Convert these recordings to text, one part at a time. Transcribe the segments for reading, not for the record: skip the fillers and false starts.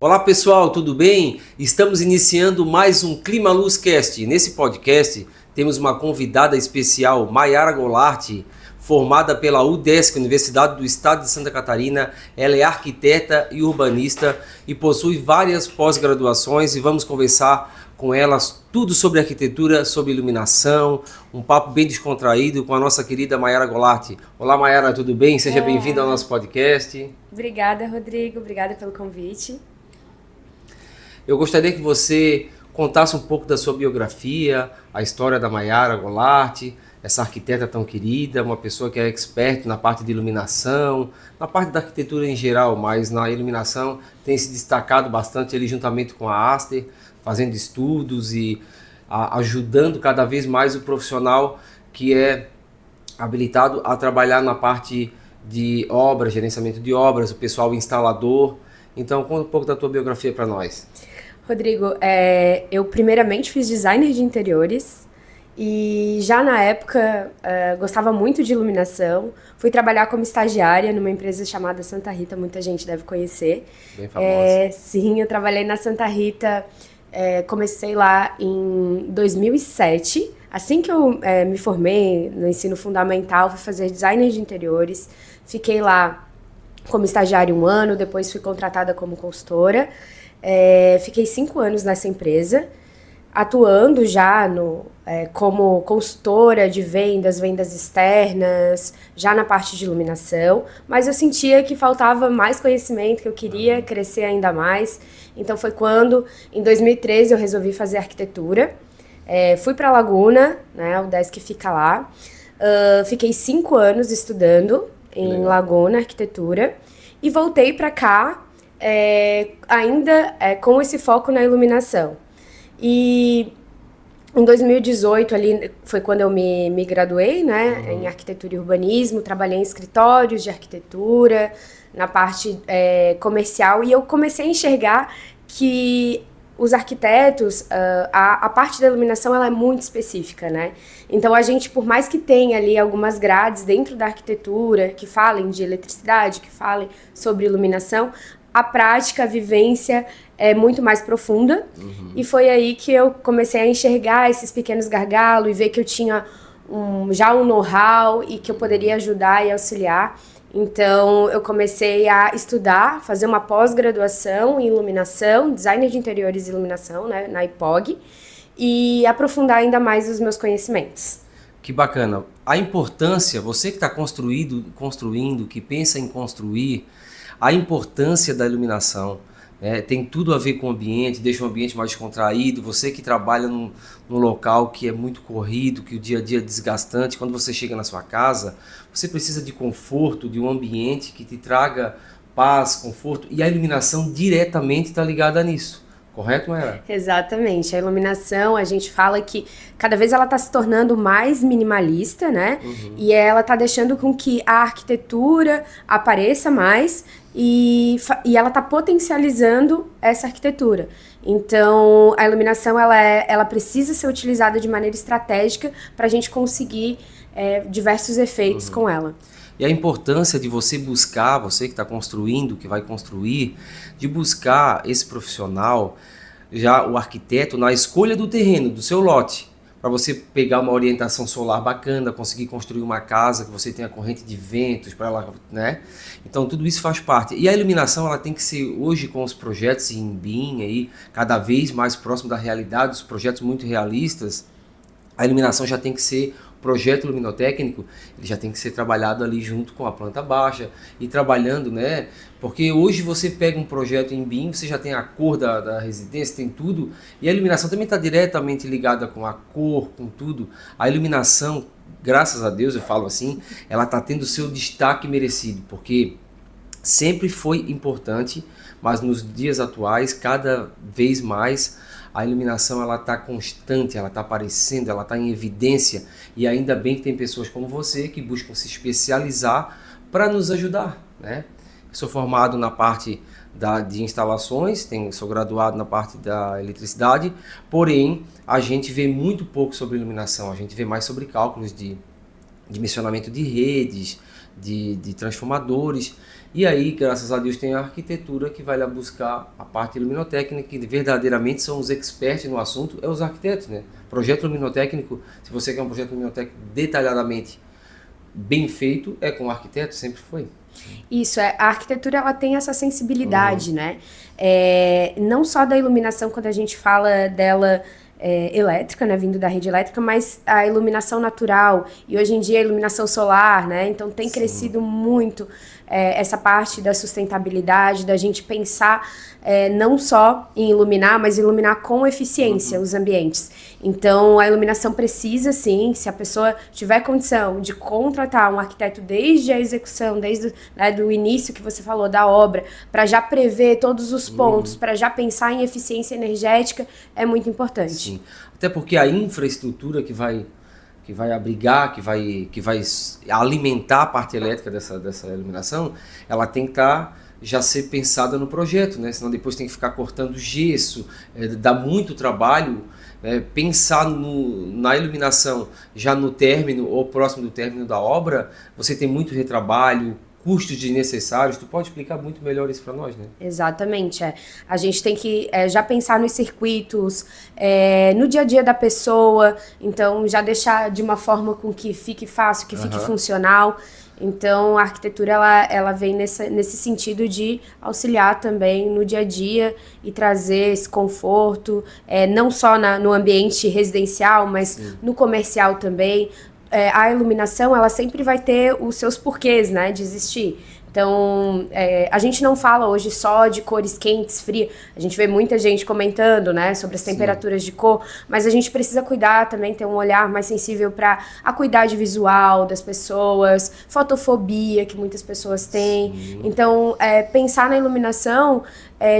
Olá pessoal, tudo bem? Estamos iniciando mais um Clima Luz Cast. Nesse podcast temos uma convidada especial, Mayara Golart, formada pela UDESC, Universidade do Estado de Santa Catarina. Ela é arquiteta e urbanista e possui várias pós-graduações e vamos conversar com elas tudo sobre arquitetura, sobre iluminação, um papo bem descontraído com a nossa querida Mayara Golart. Olá Mayara, tudo bem? Seja bem-vinda ao nosso podcast. Obrigada, Rodrigo. Obrigada pelo convite. Eu gostaria que você contasse um pouco da sua biografia, a história da Mayara Golart, essa arquiteta tão querida, uma pessoa que é expert na parte de iluminação, na parte da arquitetura em geral, mas na iluminação tem se destacado bastante ele juntamente com a Aster, fazendo estudos e ajudando cada vez mais o profissional que é habilitado a trabalhar na parte de obras, gerenciamento de obras, o pessoal instalador. Então, conta um pouco da tua biografia para nós. Rodrigo, eu primeiramente fiz designer de interiores e já na época gostava muito de iluminação. Fui trabalhar como estagiária numa empresa chamada Santa Rita, muita gente deve conhecer. Bem famosa. Sim, eu trabalhei na Santa Rita, comecei lá em 2007. Assim que eu me formei no ensino fundamental, fui fazer designer de interiores. Fiquei lá como estagiária 1 ano, depois fui contratada como consultora. Fiquei 5 anos nessa empresa, atuando já como consultora de vendas externas, já na parte de iluminação, mas eu sentia que faltava mais conhecimento, que eu queria crescer ainda mais. Então foi quando, em 2013, eu resolvi fazer arquitetura. Fui para Laguna, né, o UDESC fica lá. Fiquei 5 anos estudando em Laguna, arquitetura, e voltei para cá, ainda com esse foco na iluminação. E em 2018 ali foi quando eu me graduei, né, em arquitetura e urbanismo, trabalhei em escritórios de arquitetura, na parte comercial, e eu comecei a enxergar que os arquitetos, a parte da iluminação ela é muito específica, né? Então a gente, por mais que tenha ali algumas grades dentro da arquitetura que falem de eletricidade, que falem sobre iluminação, a prática, a vivência é muito mais profunda. E foi aí que eu comecei a enxergar esses pequenos gargalos e ver que eu tinha já um know-how e que eu poderia ajudar e auxiliar. Então, eu comecei a estudar, fazer uma pós-graduação em iluminação, designer de interiores e iluminação, né, na IPOG, e aprofundar ainda mais os meus conhecimentos. Que bacana. A importância, você que está construindo, que pensa em construir, a importância da iluminação, né, tem tudo a ver com o ambiente, deixa o ambiente mais descontraído. Você que trabalha num local que é muito corrido, que o dia a dia é desgastante, quando você chega na sua casa, você precisa de conforto, de um ambiente que te traga paz, conforto, e a iluminação diretamente está ligada nisso. Correto, Mayara? Exatamente. A iluminação, a gente fala que cada vez ela está se tornando mais minimalista, né? E ela está deixando com que a arquitetura apareça mais e ela está potencializando essa arquitetura. Então, a iluminação ela precisa ser utilizada de maneira estratégica para a gente conseguir diversos efeitos com ela. E a importância de você buscar, você que está construindo, que vai construir, de buscar esse profissional, já o arquiteto, na escolha do terreno, do seu lote, para você pegar uma orientação solar bacana, conseguir construir uma casa que você tenha corrente de ventos para ela, né? Então tudo isso faz parte. E a iluminação ela tem que ser hoje com os projetos em BIM aí, cada vez mais próximo da realidade, os projetos muito realistas. A iluminação já tem que ser projeto luminotécnico, ele já tem que ser trabalhado ali junto com a planta baixa e trabalhando, né? Porque hoje você pega um projeto em BIM, você já tem a cor da residência, tem tudo, e a iluminação também está diretamente ligada com a cor, com tudo. A iluminação, graças a Deus, eu falo assim, ela está tendo o seu destaque merecido, porque sempre foi importante, mas nos dias atuais, cada vez mais, a iluminação ela está constante, ela está aparecendo, ela está em evidência, e ainda bem que tem pessoas como você que buscam se especializar para nos ajudar, né? Sou formado na parte de instalações, sou graduado na parte da eletricidade, porém a gente vê muito pouco sobre iluminação, a gente vê mais sobre cálculos de dimensionamento de redes, de transformadores. E aí, graças a Deus, tem a arquitetura que vai lá buscar a parte luminotécnica, que verdadeiramente são os experts no assunto, é os arquitetos, né? Projeto luminotécnico, se você quer um projeto luminotécnico detalhadamente bem feito, é com o arquiteto, sempre foi. Isso, a arquitetura ela tem essa sensibilidade, né? Não só da iluminação, quando a gente fala dela elétrica, né, vindo da rede elétrica, mas a iluminação natural e hoje em dia a iluminação solar, né? Então tem crescido muito essa parte da sustentabilidade, da gente pensar não só em iluminar, mas iluminar com eficiência os ambientes. Então a iluminação precisa sim, se a pessoa tiver condição de contratar um arquiteto desde a execução, desde do início que você falou da obra, para já prever todos os pontos, para já pensar em eficiência energética, é muito importante. Sim. Até porque a infraestrutura que vai abrigar, que vai alimentar a parte elétrica dessa iluminação, ela tem que já ser pensada no projeto, né? Senão depois tem que ficar cortando gesso, dá muito trabalho, né? Pensar na iluminação já no término ou próximo do término da obra, você tem muito retrabalho, custos desnecessários. Tu pode explicar muito melhor isso para nós, né? Exatamente, a gente tem que já pensar nos circuitos, no dia a dia da pessoa, então já deixar de uma forma com que fique fácil, que fique funcional. Então a arquitetura ela vem nesse sentido de auxiliar também no dia a dia e trazer esse conforto, não só no ambiente residencial, mas no comercial também. A iluminação ela sempre vai ter os seus porquês, né, de existir. Então, a gente não fala hoje só de cores quentes, frias. A gente vê muita gente comentando, né, sobre as temperaturas de cor, mas a gente precisa cuidar também, ter um olhar mais sensível para a cuidade visual das pessoas, fotofobia que muitas pessoas têm. Sim. Então, pensar na iluminação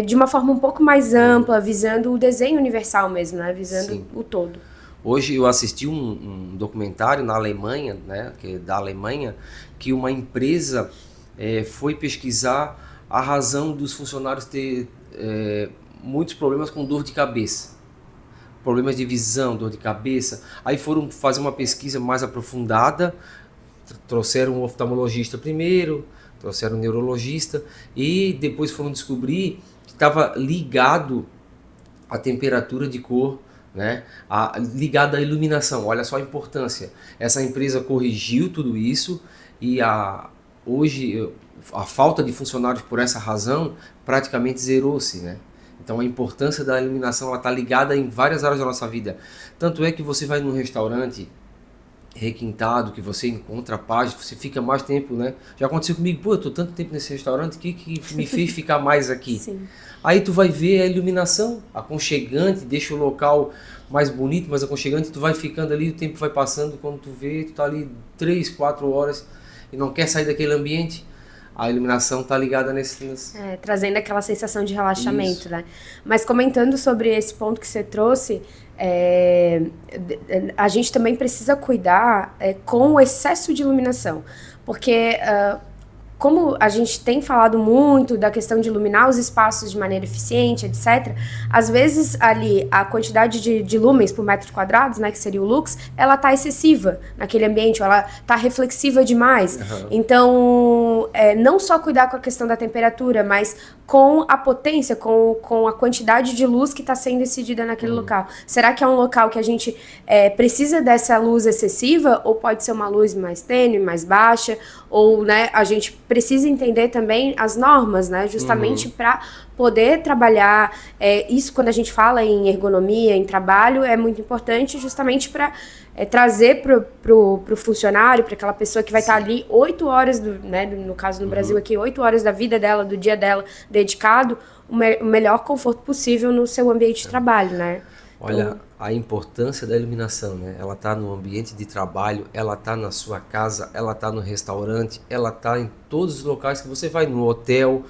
de uma forma um pouco mais ampla, visando o desenho universal mesmo, né, visando o todo. Hoje eu assisti um documentário na Alemanha, né, que é da Alemanha, que uma empresa foi pesquisar a razão dos funcionários ter muitos problemas com dor de cabeça, problemas de visão, dor de cabeça. Aí foram fazer uma pesquisa mais aprofundada, trouxeram um oftalmologista primeiro, trouxeram um neurologista e depois foram descobrir que estava ligado à temperatura de cor, né, ligada à iluminação. Olha só a importância. Essa empresa corrigiu tudo isso e hoje a falta de funcionários por essa razão praticamente zerou-se, né? Então a importância da iluminação está ligada em várias áreas da nossa vida. Tanto é que você vai num restaurante requintado, que você encontra paz, você fica mais tempo, né? Já aconteceu comigo, pô, eu tô tanto tempo nesse restaurante, o que me fez ficar mais aqui? Sim. Aí tu vai ver a iluminação aconchegante, deixa o local mais bonito, mais aconchegante, tu vai ficando ali, o tempo vai passando, quando tu vê, tu tá ali 3, 4 horas e não quer sair daquele ambiente. A iluminação tá ligada trazendo aquela sensação de relaxamento, isso, né? Mas comentando sobre esse ponto que você trouxe, a gente também precisa cuidar com o excesso de iluminação, porque como a gente tem falado muito da questão de iluminar os espaços de maneira eficiente, etc., às vezes ali a quantidade de lumens por metro quadrado, né, que seria o lux, ela tá excessiva naquele ambiente, ela tá reflexiva demais. Uhum. Então, não só cuidar com a questão da temperatura, mas com a potência, com a quantidade de luz que está sendo incidida naquele local. Será que é um local que a gente precisa dessa luz excessiva, ou pode ser uma luz mais tênue, mais baixa, ou, né, a gente precisa entender também as normas, né, justamente para poder trabalhar, isso quando a gente fala em ergonomia, em trabalho, é muito importante justamente para trazer pro funcionário, para aquela pessoa que vai estar ali 8 horas, no caso no Brasil aqui, 8 horas da vida dela, do dia dela, dedicado, o melhor conforto possível no seu ambiente de trabalho, né? Olha, então, a importância da iluminação, né? Ela está no ambiente de trabalho, ela está na sua casa, ela está no restaurante, ela está em todos os locais que você vai, no hotel.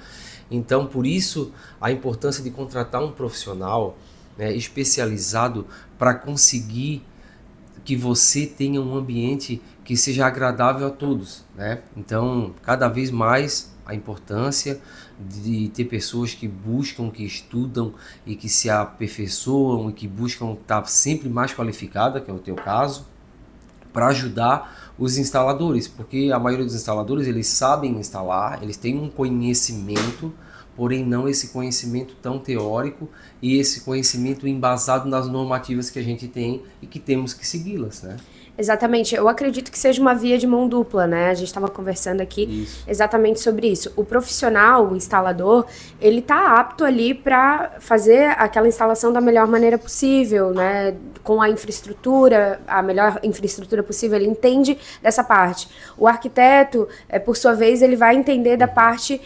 Então, por isso, a importância de contratar um profissional, né, especializado para conseguir que você tenha um ambiente que seja agradável a todos, né? Então, cada vez mais a importância de ter pessoas que buscam, que estudam e que se aperfeiçoam e que buscam estar sempre mais qualificada, que é o teu caso, para ajudar os instaladores, porque a maioria dos instaladores, eles sabem instalar, eles têm um conhecimento, porém não esse conhecimento tão teórico e esse conhecimento embasado nas normativas que a gente tem e que temos que segui-las, né? Exatamente, eu acredito que seja uma via de mão dupla, né? A gente estava conversando aqui exatamente sobre isso. O profissional, o instalador, ele tá apto ali para fazer aquela instalação da melhor maneira possível, né? Com a infraestrutura, a melhor infraestrutura possível, ele entende dessa parte. O arquiteto, por sua vez, ele vai entender da parte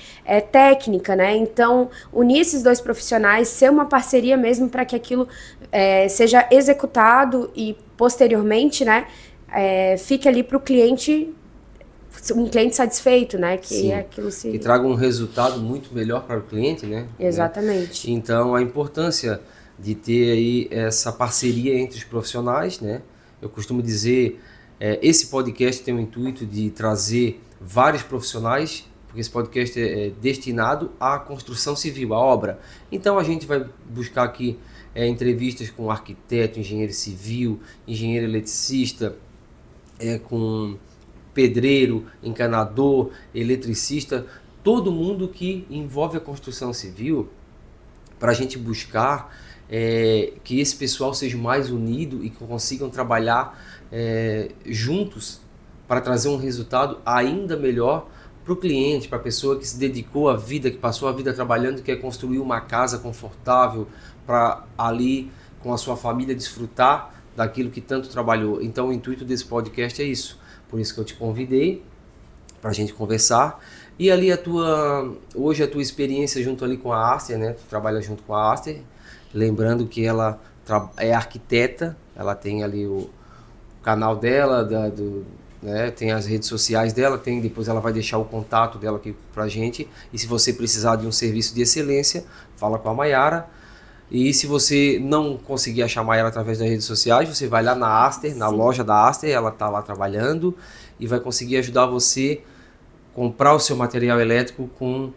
técnica, né? Então, unir esses dois profissionais, ser uma parceria mesmo para que aquilo seja executado e posteriormente, né, fica ali para o cliente, um cliente satisfeito, né, que aquilo que traga um resultado muito melhor para o cliente, né? Exatamente. Né? Então, a importância de ter aí essa parceria entre os profissionais, né? Eu costumo dizer, esse podcast tem o intuito de trazer vários profissionais, porque esse podcast é destinado à construção civil, à obra. Então, a gente vai buscar aqui entrevistas com arquiteto, engenheiro civil, engenheiro eletricista, com pedreiro, encanador, eletricista, todo mundo que envolve a construção civil, para a gente buscar que esse pessoal seja mais unido e que consigam trabalhar juntos para trazer um resultado ainda melhor para o cliente, para a pessoa que se dedicou a vida, que passou a vida trabalhando, quer construir uma casa confortável para ali com a sua família desfrutar daquilo que tanto trabalhou. Então o intuito desse podcast é isso, por isso que eu te convidei para a gente conversar. E ali hoje a tua experiência junto ali com a Aster, né? Tu trabalha junto com a Aster, lembrando que ela é arquiteta, ela tem ali o canal dela, né, tem as redes sociais dela, depois ela vai deixar o contato dela aqui pra gente, e se você precisar de um serviço de excelência, fala com a Mayara. E se você não conseguir achar a Mayara através das redes sociais, você vai lá na Aster, na loja da Aster, ela tá lá trabalhando e vai conseguir ajudar você a comprar o seu material elétrico com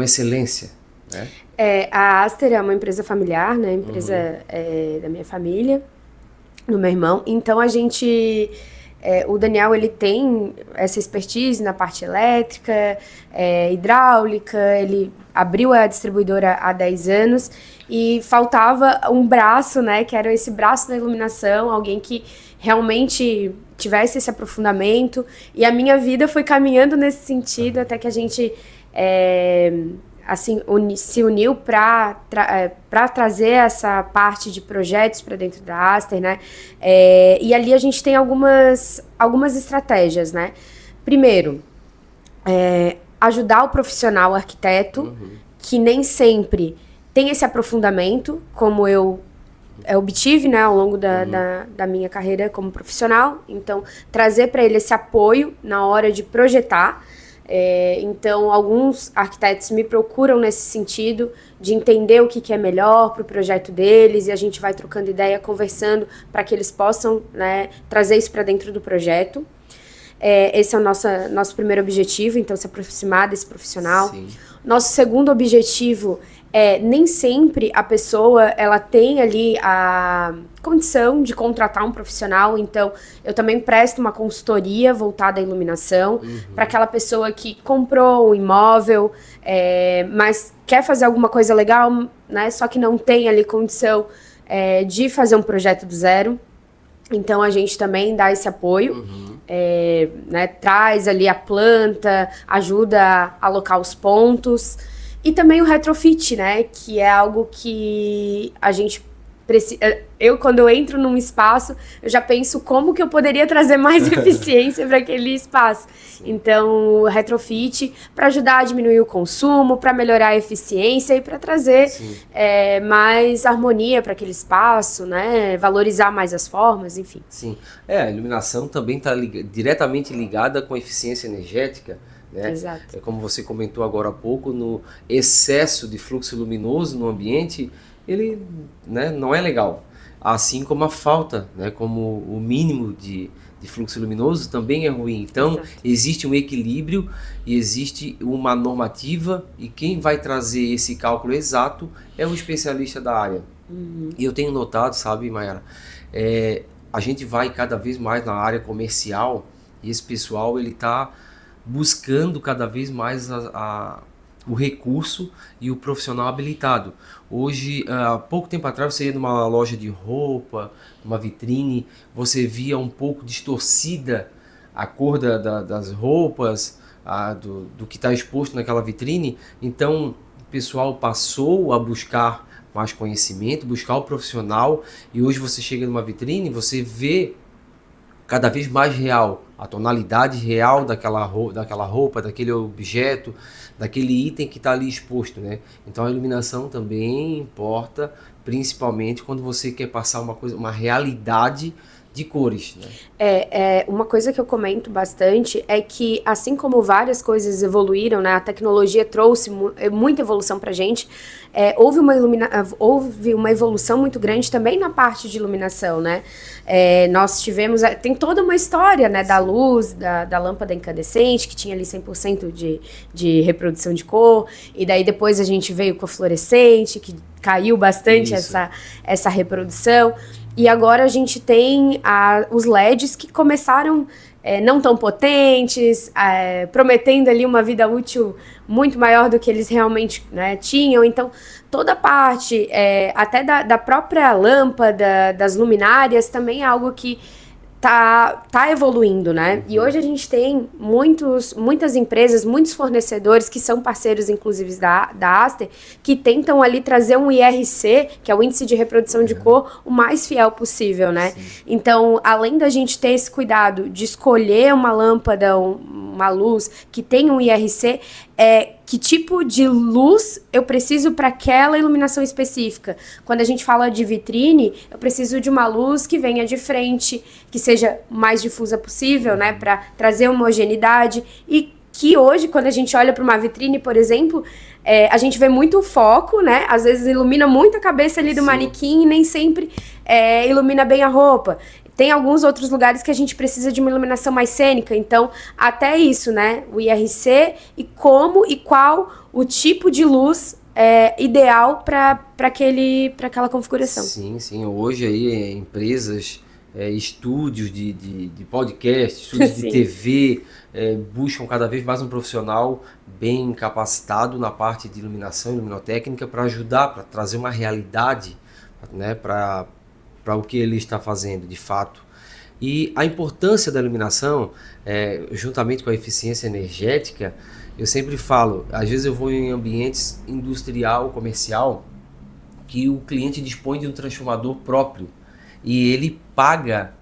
excelência, né? A Aster é uma empresa familiar, né? Empresa da minha família, do meu irmão. Então a gente... o Daniel, ele tem essa expertise na parte elétrica, hidráulica, ele abriu a distribuidora há 10 anos e faltava um braço, né, que era esse braço da iluminação, alguém que realmente tivesse esse aprofundamento, e a minha vida foi caminhando nesse sentido até que a gente assim, se uniu para trazer essa parte de projetos para dentro da Aster, né? E ali a gente tem algumas estratégias, né? Primeiro, ajudar o profissional, o arquiteto, que nem sempre tem esse aprofundamento, como eu obtive, né, ao longo da minha carreira como profissional. Então, trazer para ele esse apoio na hora de projetar. Então, alguns arquitetos me procuram nesse sentido de entender o que é melhor para o projeto deles, e a gente vai trocando ideia, conversando para que eles possam, né, trazer isso para dentro do projeto. Esse é o nosso primeiro objetivo, então, se aproximar desse profissional. Sim. Nosso segundo objetivo nem sempre a pessoa ela tem ali a condição de contratar um profissional, então eu também presto uma consultoria voltada à iluminação para aquela pessoa que comprou um imóvel, mas quer fazer alguma coisa legal, né, só que não tem ali condição de fazer um projeto do zero. Então a gente também dá esse apoio, né, traz ali a planta, ajuda a alocar os pontos. E também o retrofit, né, que é algo que a gente precisa... quando eu entro num espaço, eu já penso como que eu poderia trazer mais eficiência para aquele espaço. Sim. Então, o retrofit para ajudar a diminuir o consumo, para melhorar a eficiência e para trazer mais harmonia para aquele espaço, né, valorizar mais as formas, enfim. Sim, a iluminação também está diretamente ligada com a eficiência energética, né? Exato. Como você comentou agora há pouco, no excesso de fluxo luminoso no ambiente, ele, né, não é legal. Assim como a falta, né, como o mínimo de fluxo luminoso também é ruim. Então, existe um equilíbrio e existe uma normativa, e quem vai trazer esse cálculo exato é o especialista da área. E eu tenho notado, sabe, Mayara, a gente vai cada vez mais na área comercial e esse pessoal ele está buscando cada vez mais o recurso e o profissional habilitado. Hoje, há pouco tempo atrás, você ia numa loja de roupa, numa vitrine, você via um pouco distorcida a cor das roupas, do que está exposto naquela vitrine. Então, o pessoal passou a buscar mais conhecimento, buscar o profissional, e hoje você chega numa vitrine, você vê cada vez mais real, a tonalidade real daquela roupa, daquele objeto, daquele item que está ali exposto, né? Então a iluminação também importa, principalmente quando você quer passar uma realidade de cores, né? Uma coisa que eu comento bastante é que, assim como várias coisas evoluíram, né, a tecnologia trouxe muita evolução pra gente, houve uma evolução muito grande também na parte de iluminação, né? Nós tivemos, tem toda uma história, né, da luz, da lâmpada incandescente, que tinha ali 100% de reprodução de cor, e daí depois a gente veio com a fluorescente, que caiu bastante essa reprodução. E agora a gente tem os LEDs que começaram não tão potentes, prometendo ali uma vida útil muito maior do que eles realmente, né, tinham. Então, toda a parte, até da própria lâmpada, das luminárias, também é algo que tá evoluindo, né? E hoje a gente tem muitas empresas, muitos fornecedores que são parceiros, inclusive da Aster, que tentam ali trazer um IRC, que é o índice de reprodução de cor, o mais fiel possível, né? Sim. Então, além da gente ter esse cuidado de escolher uma lâmpada, uma luz que tem um IRC, que tipo de luz eu preciso para aquela iluminação específica. Quando a gente fala de vitrine, eu preciso de uma luz que venha de frente, que seja mais difusa possível, né, para trazer homogeneidade, e que hoje, quando a gente olha para uma vitrine, por exemplo, a gente vê muito foco, né, às vezes ilumina muito a cabeça ali do manequim e nem sempre ilumina bem a roupa. Tem alguns outros lugares que a gente precisa de uma iluminação mais cênica, então até isso, né? O IRC e como e qual o tipo de luz ideal para aquela configuração. Sim. Hoje aí empresas, estúdios de podcast, estúdios de TV, buscam cada vez mais um profissional bem capacitado na parte de iluminação, iluminotécnica, para ajudar, para trazer uma realidade, né, para o que ele está fazendo de fato. E a importância da iluminação, juntamente com a eficiência energética, eu sempre falo, às vezes eu vou em ambientes industrial, comercial, que o cliente dispõe de um transformador próprio e ele paga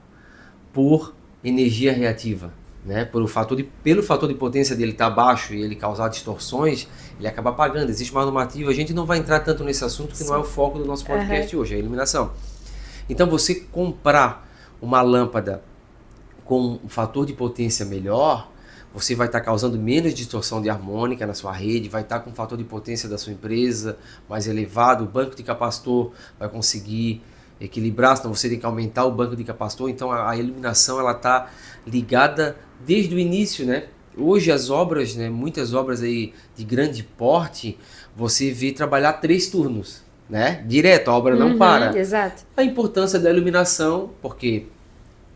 por energia reativa, né? Pelo fator de potência dele estar baixo e ele causar distorções, ele acaba pagando. Existe uma normativa, a gente não vai entrar tanto nesse assunto, que não é o foco do nosso podcast hoje, é a iluminação. Então, você comprar uma lâmpada com um fator de potência melhor, você vai estar causando menos distorção de harmônica na sua rede, vai estar com um fator de potência da sua empresa mais elevado, o banco de capacitor vai conseguir equilibrar, senão você tem que aumentar o banco de capacitor. Então, a iluminação está ligada desde o início, né? Hoje as obras, né, muitas obras aí de grande porte, você vê trabalhar 3 turnos. Né? Direto, a obra não para. Exato. A importância da iluminação, porque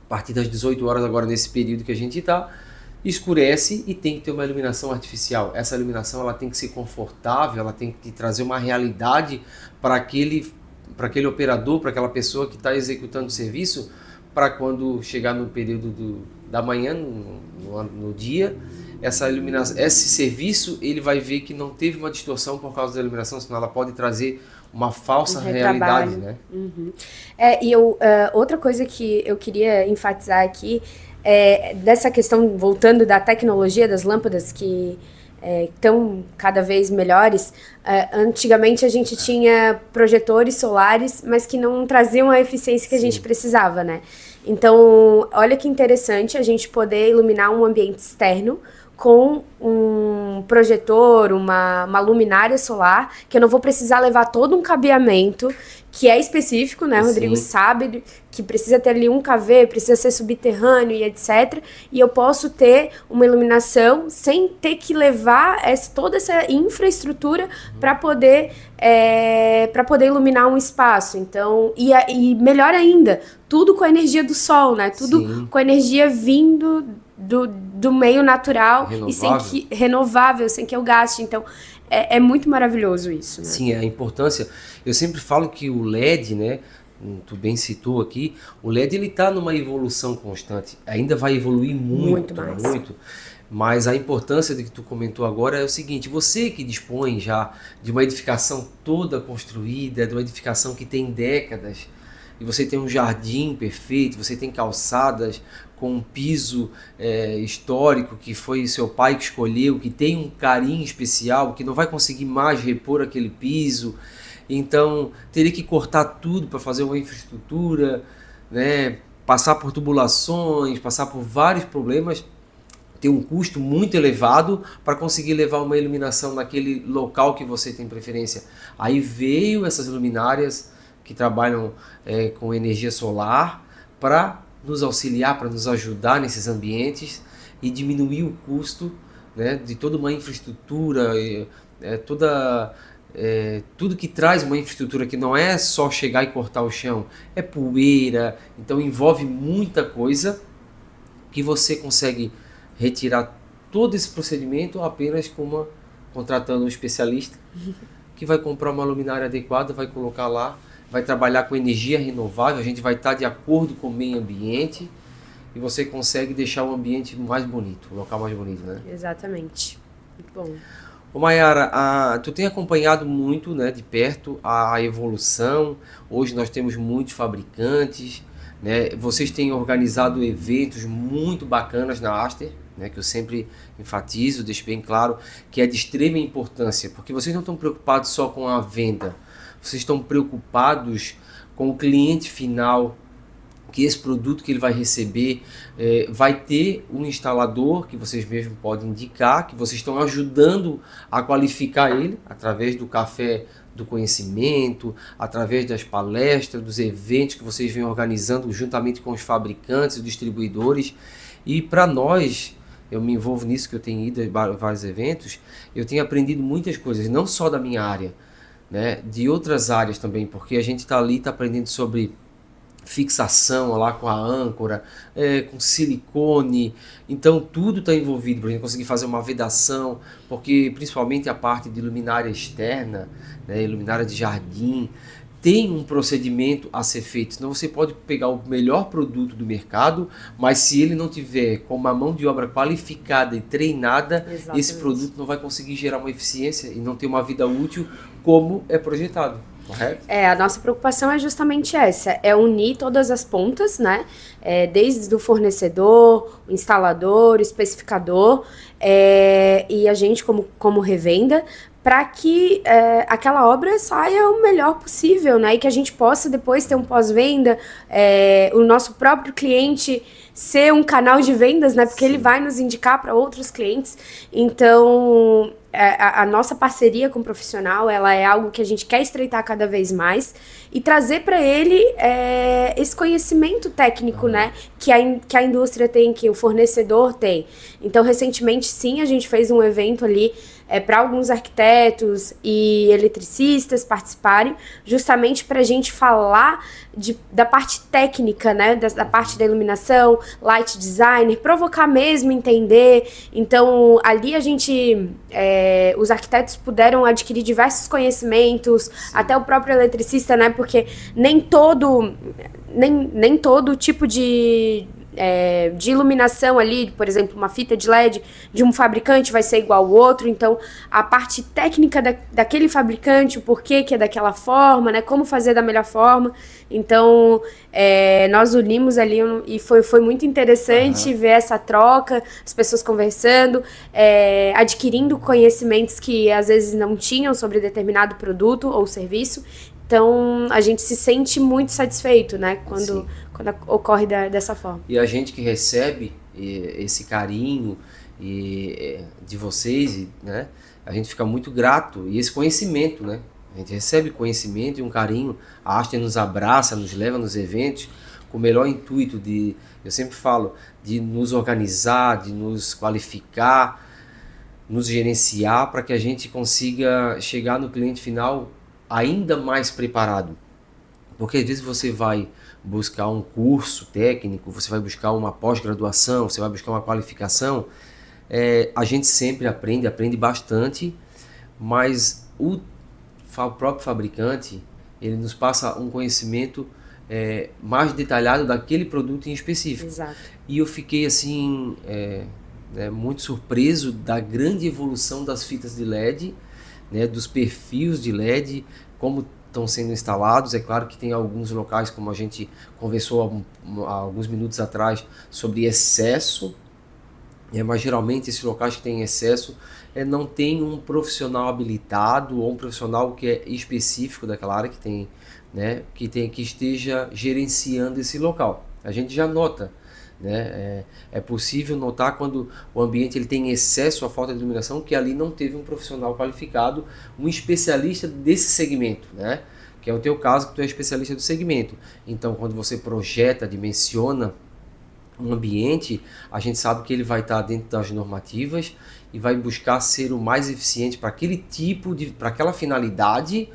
a partir das 18 horas agora, nesse período que a gente está, escurece e tem que ter uma iluminação artificial. Essa iluminação ela tem que ser confortável, ela tem que trazer uma realidade para aquele operador, para aquela pessoa que está executando o serviço, para quando chegar no período da manhã, no dia, essa iluminação, esse serviço, ele vai ver que não teve uma distorção por causa da iluminação, senão ela pode trazer uma falsa realidade, né? Outra coisa que eu queria enfatizar aqui dessa questão, voltando da tecnologia das lâmpadas que estão cada vez melhores. Antigamente a gente tinha projetores solares, mas que não traziam a eficiência que a gente precisava, né? Então, olha que interessante a gente poder iluminar um ambiente externo com um projetor, uma luminária solar, que eu não vou precisar levar todo um cabeamento, que é específico, né? O Rodrigo sabe que precisa ter ali um kV, precisa ser subterrâneo e etc. E eu posso ter uma iluminação sem ter que levar toda essa infraestrutura para poder iluminar um espaço. Então, e melhor ainda, tudo com a energia do sol, né? Tudo com a energia vindo do meio natural e renovável, sem que eu gaste. Então, é muito maravilhoso isso, né? Sim, a importância. Eu sempre falo que o LED, né? Tu bem citou aqui, o LED ele está numa evolução constante. Ainda vai evoluir muito, muito. Mas a importância do que tu comentou agora é o seguinte: você que dispõe já de uma edificação toda construída, de uma edificação que tem décadas, e você tem um jardim perfeito, você tem calçadas com um piso histórico que foi seu pai que escolheu, que tem um carinho especial, que não vai conseguir mais repor aquele piso, então teria que cortar tudo para fazer uma infraestrutura, né? Passar por tubulações, passar por vários problemas, ter um custo muito elevado para conseguir levar uma iluminação naquele local que você tem preferência. Aí veio essas luminárias que trabalham com energia solar para nos auxiliar, para nos ajudar nesses ambientes e diminuir o custo, né, de toda uma infraestrutura, tudo que traz uma infraestrutura que não é só chegar e cortar o chão, é poeira, então envolve muita coisa que você consegue retirar todo esse procedimento apenas contratando um especialista que vai comprar uma luminária adequada, vai colocar lá, vai trabalhar com energia renovável, a gente vai estar de acordo com o meio ambiente e você consegue deixar o ambiente mais bonito, o local mais bonito, né? Exatamente. Muito bom. Ô Mayara, tu tem acompanhado muito, né, de perto a evolução. Hoje nós temos muitos fabricantes, né? Vocês têm organizado eventos muito bacanas na Aster, né, que eu sempre enfatizo, deixo bem claro que é de extrema importância, porque vocês não estão preocupados só com a venda, vocês estão preocupados com o cliente final, que esse produto que ele vai receber vai ter um instalador que vocês mesmos podem indicar, que vocês estão ajudando a qualificar ele através do café do conhecimento, através das palestras, dos eventos que vocês vêm organizando juntamente com os fabricantes e distribuidores. E para nós, eu me envolvo nisso, que eu tenho ido a vários eventos, eu tenho aprendido muitas coisas, não só da minha área, né, de outras áreas também, porque a gente está ali, está aprendendo sobre fixação lá com a âncora, com silicone, então tudo está envolvido para a gente conseguir fazer uma vedação, porque principalmente a parte de luminária externa, né, luminária de jardim, tem um procedimento a ser feito, senão você pode pegar o melhor produto do mercado, mas se ele não tiver com uma mão de obra qualificada e treinada, exatamente, esse produto não vai conseguir gerar uma eficiência e não ter uma vida útil como é projetado. Correto? A nossa preocupação é justamente essa, é unir todas as pontas, né? Desde o fornecedor, o instalador, o especificador, e a gente como revenda, para que aquela obra saia o melhor possível, né? E que a gente possa depois ter um pós-venda, o nosso próprio cliente ser um canal de vendas, né? Porque Sim. Ele vai nos indicar para outros clientes. Então, a nossa parceria com o profissional, ela é algo que a gente quer estreitar cada vez mais e trazer para ele esse conhecimento técnico, né? Que a indústria tem, que o fornecedor tem. Então, recentemente, sim, a gente fez um evento ali para alguns arquitetos e eletricistas participarem, justamente para a gente falar da parte técnica, né, da parte da iluminação, light designer, provocar mesmo, entender. Então, ali a gente, os arquitetos puderam adquirir diversos conhecimentos, Sim. até o próprio eletricista, né, porque nem todo tipo de iluminação ali, por exemplo, uma fita de LED de um fabricante vai ser igual ao outro, então a parte técnica daquele fabricante, o porquê que é daquela forma, né, como fazer da melhor forma, então nós unimos ali e foi muito interessante ver essa troca, as pessoas conversando, adquirindo conhecimentos que às vezes não tinham sobre determinado produto ou serviço. Então, a gente se sente muito satisfeito, né, quando ocorre dessa forma. E a gente que recebe esse carinho de vocês, né? A gente fica muito grato, e esse conhecimento, né? A gente recebe conhecimento e um carinho, a Aster nos abraça, nos leva nos eventos com o melhor intuito de, eu sempre falo, de nos organizar, de nos qualificar, nos gerenciar para que a gente consiga chegar no cliente final ainda mais preparado. Porque às vezes você vai buscar um curso técnico, você vai buscar uma pós-graduação, você vai buscar uma qualificação, a gente sempre aprende bastante, mas o próprio fabricante, ele nos passa um conhecimento mais detalhado daquele produto em específico. Exato. E eu fiquei assim, muito surpreso da grande evolução das fitas de LED, né, dos perfis de LED, como estão sendo instalados. É claro que tem alguns locais, como a gente conversou há alguns minutos atrás, sobre excesso, mas geralmente esses locais que têm excesso não tem um profissional habilitado ou um profissional que é específico daquela área que tem, né, que esteja gerenciando esse local. A gente já nota, né, é possível notar quando o ambiente ele tem excesso, a falta de iluminação, que ali não teve um profissional qualificado, um especialista desse segmento, né, que é o teu caso, que tu é especialista do segmento. Então, quando você projeta, dimensiona um ambiente, a gente sabe que ele vai estar dentro das normativas e vai buscar ser o mais eficiente para aquele tipo de, para aquela finalidade,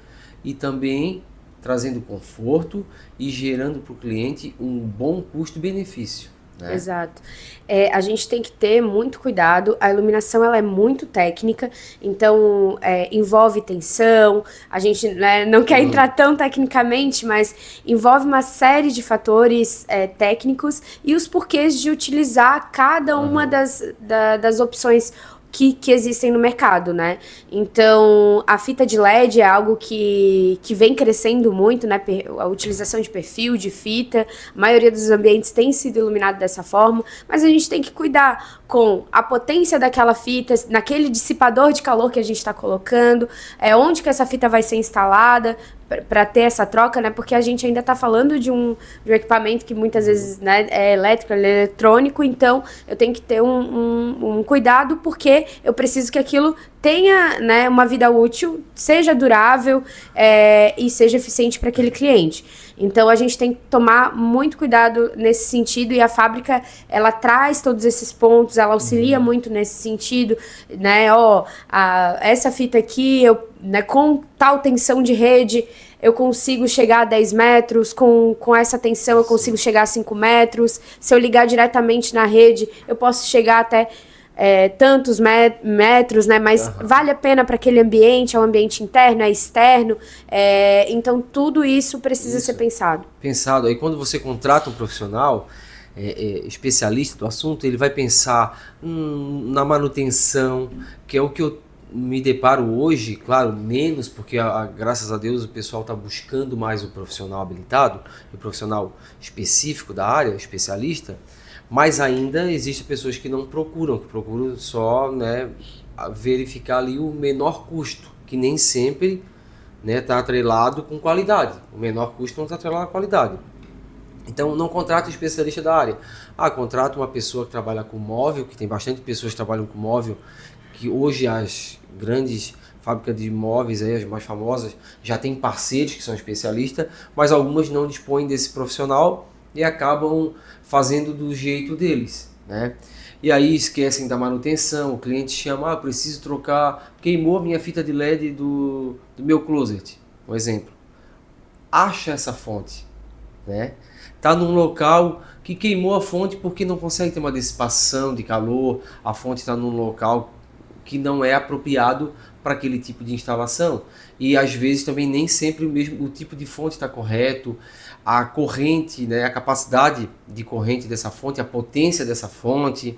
e também trazendo conforto e gerando para o cliente um bom custo-benefício, né? Exato. A gente tem que ter muito cuidado. A iluminação ela é muito técnica, então envolve tensão. A gente, né, não quer entrar tão tecnicamente, mas envolve uma série de fatores técnicos e os porquês de utilizar cada uma das opções que existem no mercado, né? Então, a fita de LED é algo que vem crescendo muito, né? A utilização de perfil, de fita, a maioria dos ambientes tem sido iluminado dessa forma, mas a gente tem que cuidar com a potência daquela fita, naquele dissipador de calor que a gente está colocando, onde que essa fita vai ser instalada, para ter essa troca, né? Porque a gente ainda está falando de um equipamento que muitas vezes, né, é elétrico, é eletrônico, então eu tenho que ter um cuidado, porque eu preciso que aquilo tenha, né, uma vida útil, seja durável e seja eficiente para aquele cliente. Então a gente tem que tomar muito cuidado nesse sentido, e a fábrica ela traz todos esses pontos, ela auxilia muito nesse sentido, né? Essa fita aqui, né, com tal tensão de rede, eu consigo chegar a 10 metros, com essa tensão eu consigo chegar a 5 metros, se eu ligar diretamente na rede, eu posso chegar até tantos metros, né? Mas vale a pena para aquele ambiente, é um ambiente interno, é externo, então tudo isso precisa ser pensado. Aí quando você contrata um profissional especialista do assunto, ele vai pensar na manutenção, que é o que eu me deparo hoje, claro, menos, porque graças a Deus o pessoal está buscando mais o profissional habilitado, o profissional específico da área, especialista, mas ainda existem pessoas que não procuram, que procuram só, né, verificar ali o menor custo, que nem sempre está atrelado com qualidade. O menor custo não está atrelado à qualidade. Então não contrata um especialista da área. Contrata uma pessoa que trabalha com móvel, que tem bastante pessoas que trabalham com móvel, que hoje as grandes fábricas de móveis, as mais famosas, já têm parceiros que são especialistas, mas algumas não dispõem desse profissional e acabam fazendo do jeito deles, né? E aí esquecem da manutenção, o cliente chama, preciso trocar, queimou a minha fita de LED do meu closet, um exemplo. Acha essa fonte, né? Tá num local que queimou a fonte porque não consegue ter uma dissipação de calor, a fonte está num local que não é apropriado para aquele tipo de instalação, e às vezes também nem sempre o tipo de fonte está correto, a corrente, né, a capacidade de corrente dessa fonte, a potência dessa fonte,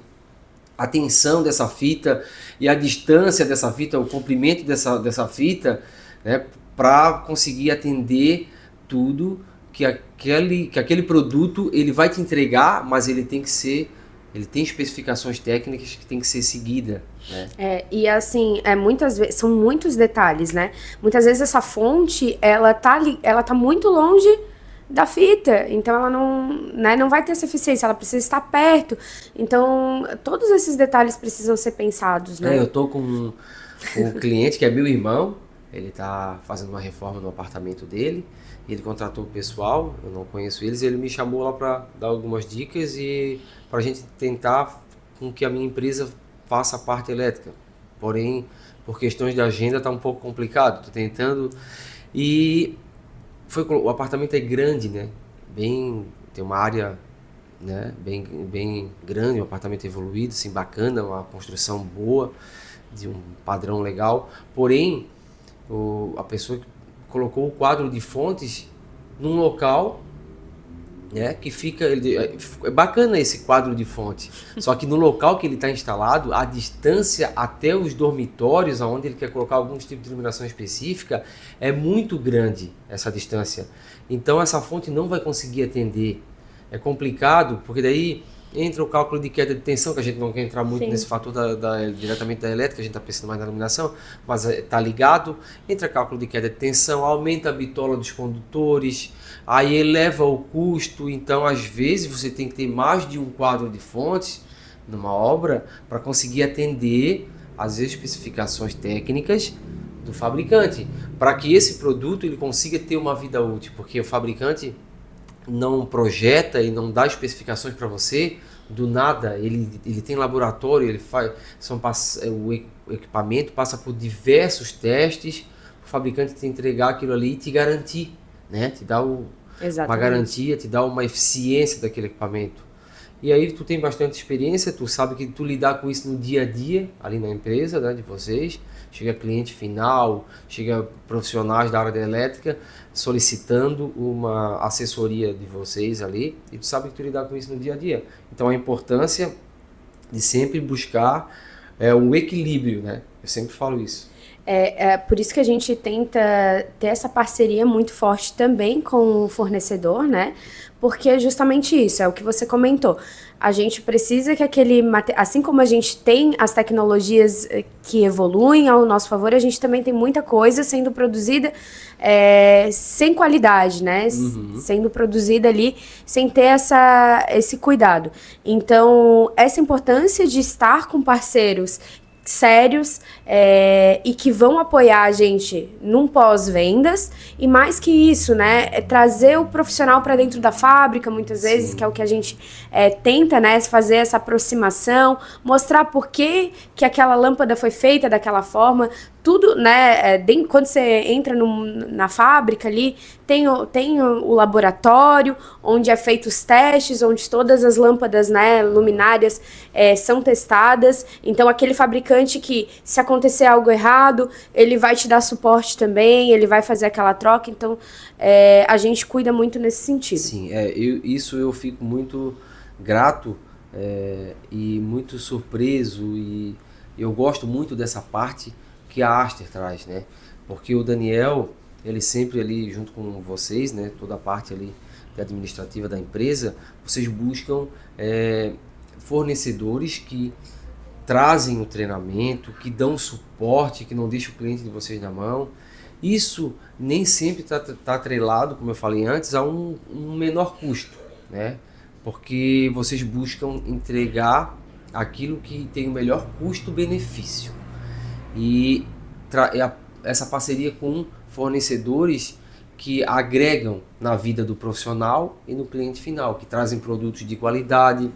a tensão dessa fita e a distância dessa fita, o comprimento dessa fita, né, para conseguir atender tudo que aquele produto ele vai te entregar, mas ele tem especificações técnicas que tem que ser seguida, né? E assim, muitas vezes, são muitos detalhes, né? Muitas vezes essa fonte, ela tá muito longe da fita, então ela não, né, não vai ter essa eficiência, ela precisa estar perto. Então, todos esses detalhes precisam ser pensados, né? Eu tô com um cliente que é meu irmão, ele tá fazendo uma reforma no apartamento dele, ele contratou o pessoal, eu não conheço eles, ele me chamou lá para dar algumas dicas e para a gente tentar com que a minha empresa faça a parte elétrica. Porém, por questões de agenda tá um pouco complicado, tô tentando e o apartamento é grande, né? Tem uma área, né? Bem grande, um apartamento evoluído, assim, bacana, uma construção boa, de um padrão legal. Porém, a pessoa que colocou o quadro de fontes num local, né, que fica... É bacana esse quadro de fonte, só que no local que ele está instalado, a distância até os dormitórios, onde ele quer colocar algum tipo de iluminação específica, é muito grande, essa distância. Então essa fonte não vai conseguir atender. É complicado, porque daí entra o cálculo de queda de tensão, que a gente não quer entrar muito nesse fator diretamente da elétrica, a gente está pensando mais na iluminação, mas está ligado. Entra cálculo de queda de tensão, aumenta a bitola dos condutores, aí eleva o custo. Então, às vezes, você tem que ter mais de um quadro de fontes numa obra para conseguir atender as especificações técnicas do fabricante, para que esse produto ele consiga ter uma vida útil, porque o fabricante não projeta e não dá especificações para você do nada. Ele tem laboratório, ele faz, o equipamento passa por diversos testes, o fabricante te entregar aquilo ali e te garantir, né? Te dá uma garantia, te dá uma eficiência daquele equipamento. E aí tu tem bastante experiência, tu sabe que tu lidar com isso no dia a dia, ali na empresa, né, de vocês, chega cliente final, chega profissionais da área da elétrica solicitando uma assessoria de vocês ali, e tu sabe que tu lidar com isso no dia a dia. Então a importância de sempre buscar um equilíbrio, né? Eu sempre falo isso. É por isso que a gente tenta ter essa parceria muito forte também com o fornecedor, né? Porque é justamente isso, é o que você comentou. A gente precisa que assim como a gente tem as tecnologias que evoluem ao nosso favor, a gente também tem muita coisa sendo produzida sem qualidade, né? Sendo produzida ali sem ter esse cuidado. Então, essa importância de estar com parceiros sérios e que vão apoiar a gente num pós-vendas, e mais que isso, né, trazer o profissional para dentro da fábrica, muitas vezes, que é o que a gente tenta, né, fazer essa aproximação, mostrar por que aquela lâmpada foi feita daquela forma, tudo, né, quando você entra na fábrica ali, tem o laboratório, onde é feito os testes, onde todas as lâmpadas, né, luminárias são testadas. Então, aquele fabricante que, se acontecer algo errado, ele vai te dar suporte também, ele vai fazer aquela troca. Então, a gente cuida muito nesse sentido. Sim, isso eu fico muito grato e muito surpreso, e eu gosto muito dessa parte que a Aster traz, né? Porque o Daniel, ele sempre ali junto com vocês, né? Toda a parte ali administrativa da empresa, vocês buscam fornecedores que trazem o treinamento, que dão suporte, que não deixam o cliente de vocês na mão. Isso nem sempre está atrelado, como eu falei antes, a um menor custo, né? Porque vocês buscam entregar aquilo que tem o melhor custo-benefício. E essa parceria com fornecedores que agregam na vida do profissional e no cliente final, que trazem produtos de qualidade,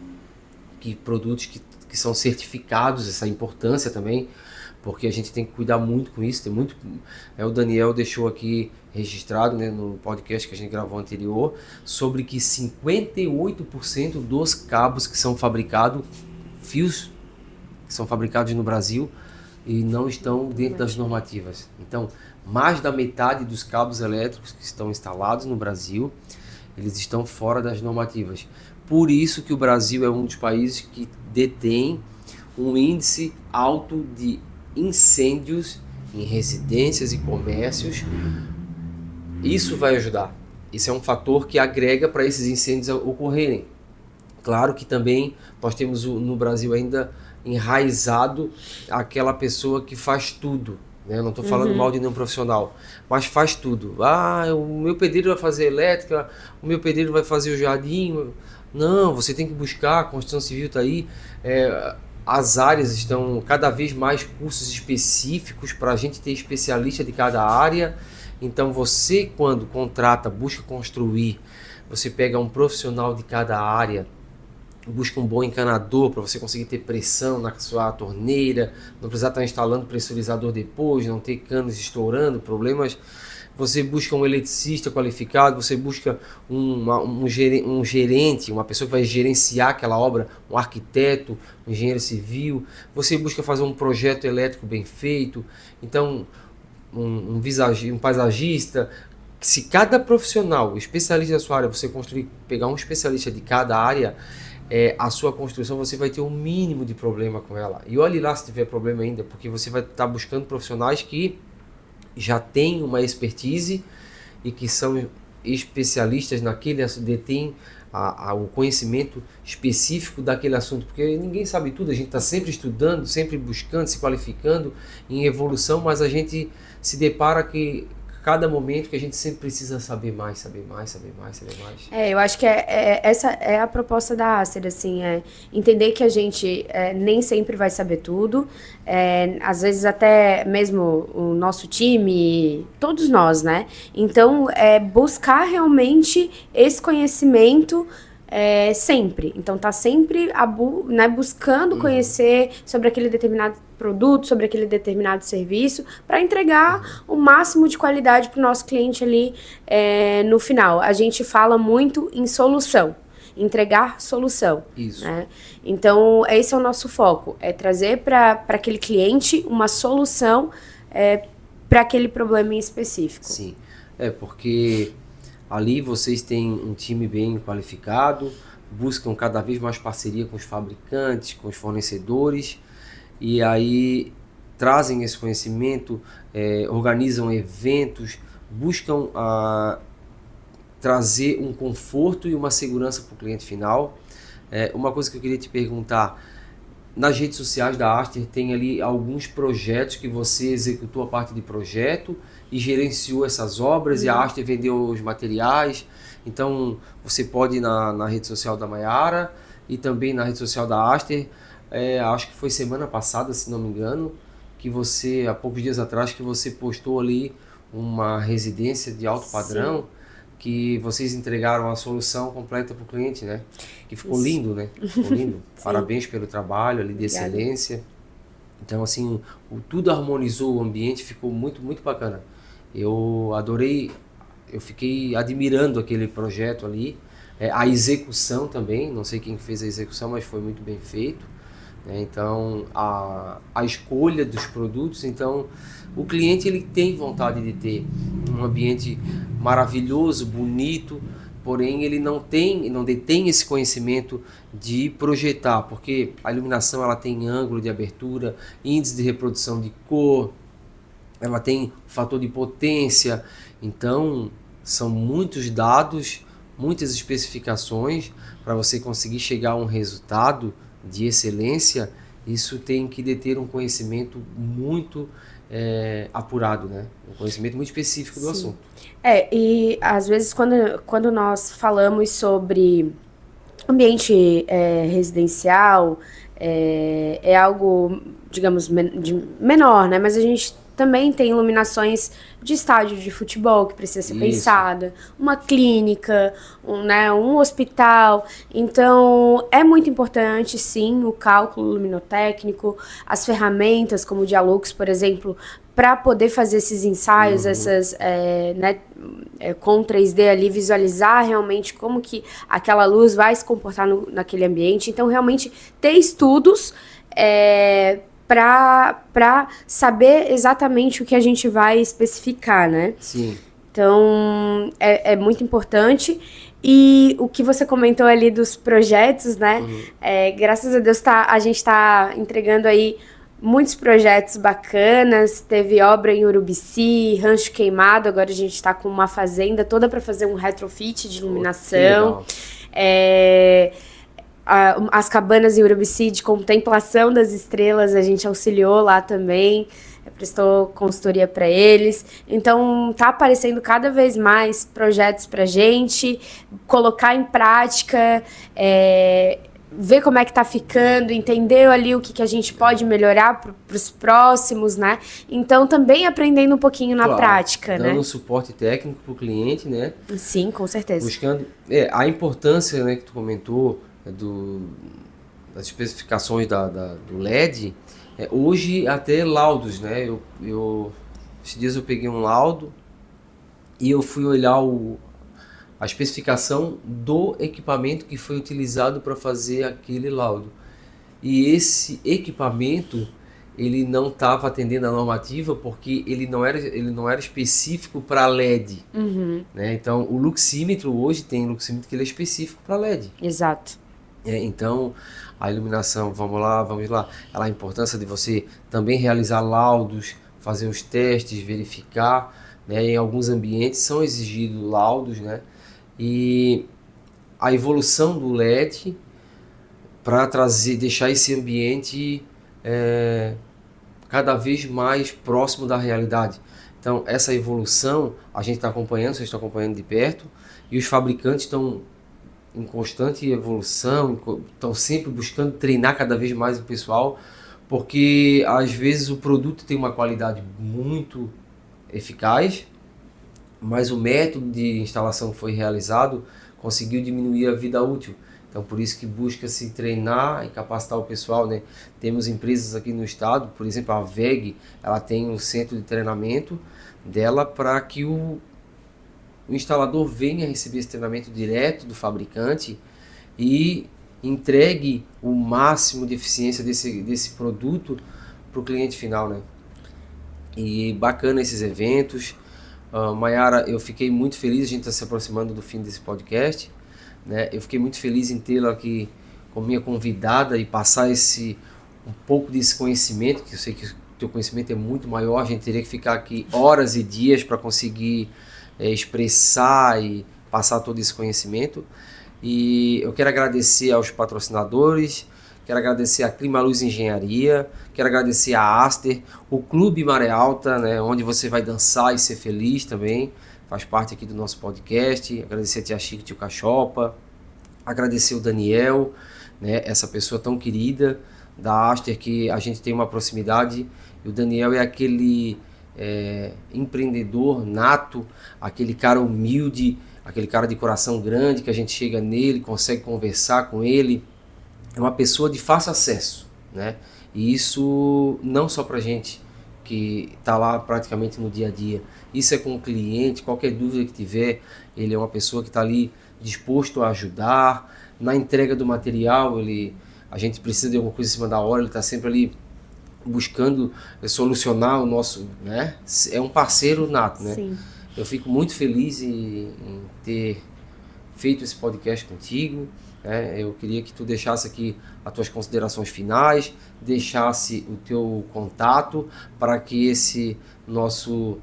produtos que são certificados, essa importância também, porque a gente tem que cuidar muito com isso. O Daniel deixou aqui registrado, né, no podcast que a gente gravou anterior, sobre que 58% dos cabos que são fabricados, fios que são fabricados no Brasil, e não estão dentro das normativas. Então, mais da metade dos cabos elétricos que estão instalados no Brasil, eles estão fora das normativas. Por isso que o Brasil é um dos países que detém um índice alto de incêndios em residências e comércios. Isso vai ajudar. Isso é um fator que agrega para esses incêndios ocorrerem. Claro que também nós temos no Brasil ainda enraizado aquela pessoa que faz tudo, né? Eu não estou falando mal de nenhum profissional, mas faz tudo. O meu pedreiro vai fazer elétrica, o meu pedreiro vai fazer o jardim. Não, você tem que buscar, a construção civil está aí. As áreas estão cada vez mais cursos específicos para a gente ter especialista de cada área. Então você, quando contrata, busca construir, você pega um profissional de cada área, busca um bom encanador para você conseguir ter pressão na sua torneira, não precisar estar instalando pressurizador depois, não ter canos estourando, problemas. Você busca um eletricista qualificado, você busca um gerente, uma pessoa que vai gerenciar aquela obra, um arquiteto, um engenheiro civil. Você busca fazer um projeto elétrico bem feito, então um paisagista. Se cada profissional, especialista da sua área, você pegar um especialista de cada área, a sua construção, você vai ter um mínimo de problema com ela. E olhe lá se tiver problema ainda, porque você vai estar buscando profissionais que já têm uma expertise e que são especialistas naquele assunto, detêm o conhecimento específico daquele assunto, porque ninguém sabe tudo, a gente está sempre estudando, sempre buscando, se qualificando em evolução, mas a gente se depara que cada momento que a gente sempre precisa saber mais, saber mais, saber mais, saber mais. Eu acho que essa é a proposta da Aster, assim, entender que a gente nem sempre vai saber tudo, às vezes até mesmo o nosso time, todos nós, né? Então, buscar realmente esse conhecimento sempre. Então, tá sempre buscando conhecer sobre aquele determinado produto, sobre aquele determinado serviço, para entregar o máximo de qualidade para o nosso cliente ali no final. A gente fala muito em solução, entregar solução. Isso. Né? Então, esse é o nosso foco, trazer para aquele cliente uma solução para aquele problema em específico. Sim, porque ali vocês têm um time bem qualificado, buscam cada vez mais parceria com os fabricantes, com os fornecedores, e aí trazem esse conhecimento, organizam eventos, buscam trazer um conforto e uma segurança para o cliente final. Uma coisa que eu queria te perguntar, nas redes sociais da Aster tem ali alguns projetos que você executou a parte de projeto e gerenciou essas obras, e a Aster vendeu os materiais. Então você pode ir na rede social da Maiara e também na rede social da Aster. Acho que foi semana passada, se não me engano, que você, há poucos dias atrás, que você postou ali uma residência de alto padrão. Sim. Que vocês entregaram a solução completa para o cliente, né? Que ficou Isso. lindo, né? Ficou lindo. Parabéns pelo trabalho ali de Obrigada. Excelência. Então, assim, tudo harmonizou o ambiente, ficou muito, muito bacana. Eu adorei, eu fiquei admirando aquele projeto ali. A execução também, não sei quem fez a execução, mas foi muito bem feito. Então, a escolha dos produtos, então, o cliente ele tem vontade de ter um ambiente maravilhoso, bonito, porém ele não detém esse conhecimento de projetar, porque a iluminação ela tem ângulo de abertura, índice de reprodução de cor, ela tem fator de potência, então são muitos dados, muitas especificações para você conseguir chegar a um resultado de excelência. Isso tem que deter um conhecimento muito apurado, né? Um conhecimento muito específico do Sim. assunto. E às vezes quando nós falamos sobre ambiente residencial, é algo, digamos, menor, né? Mas a gente também tem iluminações de estádio de futebol que precisa ser pensada, uma clínica, um hospital. Então, é muito importante, sim, o cálculo luminotécnico, as ferramentas como o Dialux, por exemplo, para poder fazer esses ensaios, essas, com 3D ali, visualizar realmente como que aquela luz vai se comportar naquele ambiente. Então, realmente, ter estudos para saber exatamente o que a gente vai especificar, né? Sim. Então, é muito importante. E o que você comentou ali dos projetos, né? Graças a Deus a gente está entregando aí muitos projetos bacanas. Teve obra em Urubici, Rancho Queimado, agora a gente está com uma fazenda toda para fazer um retrofit de iluminação. As cabanas em Urubici de contemplação das estrelas, a gente auxiliou lá também. prestou consultoria para eles. Então, tá aparecendo cada vez mais projetos para gente, colocar em prática, ver como é que tá ficando, entender ali o que a gente pode melhorar para os próximos, né? Então, também aprendendo um pouquinho na prática, né? Dando suporte técnico para o cliente, né? Sim, com certeza. Buscando a importância, né, que tu comentou das especificações do LED. Hoje até laudos, né? Esses dias eu peguei um laudo e eu fui olhar a especificação do equipamento que foi utilizado para fazer aquele laudo. E esse equipamento, ele não estava atendendo a normativa porque ele não era específico para LED. Uhum. Né? Então, o luxímetro hoje tem luxímetro que ele é específico para LED. Exato. Então, a iluminação, vamos lá, a importância de você também realizar laudos, fazer os testes, verificar, né? Em alguns ambientes são exigidos laudos, né? E a evolução do LED para deixar esse ambiente cada vez mais próximo da realidade. Então, essa evolução a gente está acompanhando, vocês estão acompanhando de perto, e os fabricantes estão em constante evolução, estão sempre buscando treinar cada vez mais o pessoal, porque às vezes o produto tem uma qualidade muito eficaz, mas o método de instalação que foi realizado conseguiu diminuir a vida útil. Então, por isso que busca-se treinar e capacitar o pessoal, né? Temos empresas aqui no estado, por exemplo, a VEG, ela tem um centro de treinamento dela para que o instalador venha receber esse treinamento direto do fabricante e entregue o máximo de eficiência desse produto para o cliente final, né? E bacana esses eventos. Mayara, eu fiquei muito feliz, a gente está se aproximando do fim desse podcast, né? Eu fiquei muito feliz em tê-la aqui como minha convidada e passar um pouco desse conhecimento, que eu sei que o teu conhecimento é muito maior, a gente teria que ficar aqui horas e dias para conseguir expressar e passar todo esse conhecimento. E eu quero agradecer aos patrocinadores, quero agradecer a Clima Luz Engenharia, quero agradecer a Aster, o Clube Maré Alta, né, onde você vai dançar e ser feliz também, faz parte aqui do nosso podcast. Agradecer a Tia Chica e Tio Cachopa, agradecer o Daniel, né, essa pessoa tão querida da Aster, que a gente tem uma proximidade, e o Daniel é aquele empreendedor nato, aquele cara humilde, aquele cara de coração grande, que a gente chega nele, consegue conversar com ele. É uma pessoa de fácil acesso, né? E isso não só pra gente que está lá praticamente no dia a dia, isso é com o cliente, qualquer dúvida que tiver, ele é uma pessoa que está ali disposto a ajudar. Na entrega do material, a gente precisa de alguma coisa em cima da hora, ele está sempre ali buscando solucionar o nosso, né? É um parceiro nato, né? Sim. Eu fico muito feliz em ter feito esse podcast contigo, né? Eu queria que tu deixasse aqui as tuas considerações finais, deixasse o teu contato para que esse nosso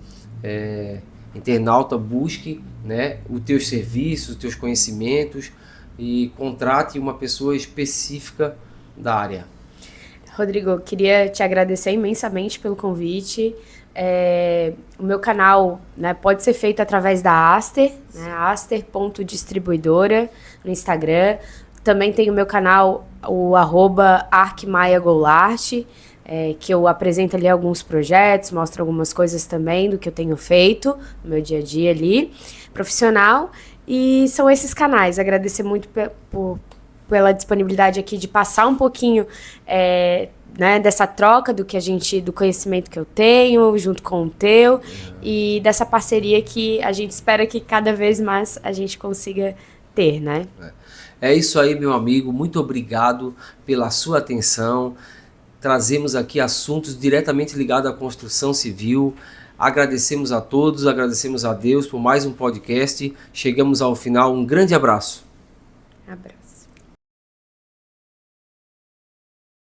internauta busque, né, os teus serviços, os teus conhecimentos e contrate uma pessoa específica da área. Rodrigo, eu queria te agradecer imensamente pelo convite. O meu canal, né, pode ser feito através da Aster, né, aster.distribuidora no Instagram. Também tem o meu canal, o @arcmaiagoulart, que eu apresento ali alguns projetos, mostro algumas coisas também do que eu tenho feito no meu dia a dia ali, profissional. E são esses canais. Agradecer muito pela disponibilidade aqui de passar um pouquinho né, dessa troca do conhecimento que eu tenho junto com o teu e dessa parceria que a gente espera que cada vez mais a gente consiga ter, né? É isso aí, meu amigo, muito obrigado pela sua atenção. Trazemos aqui assuntos diretamente ligados à construção civil. Agradecemos a todos, agradecemos a Deus por mais um podcast. Chegamos ao final, um grande abraço. Abraço.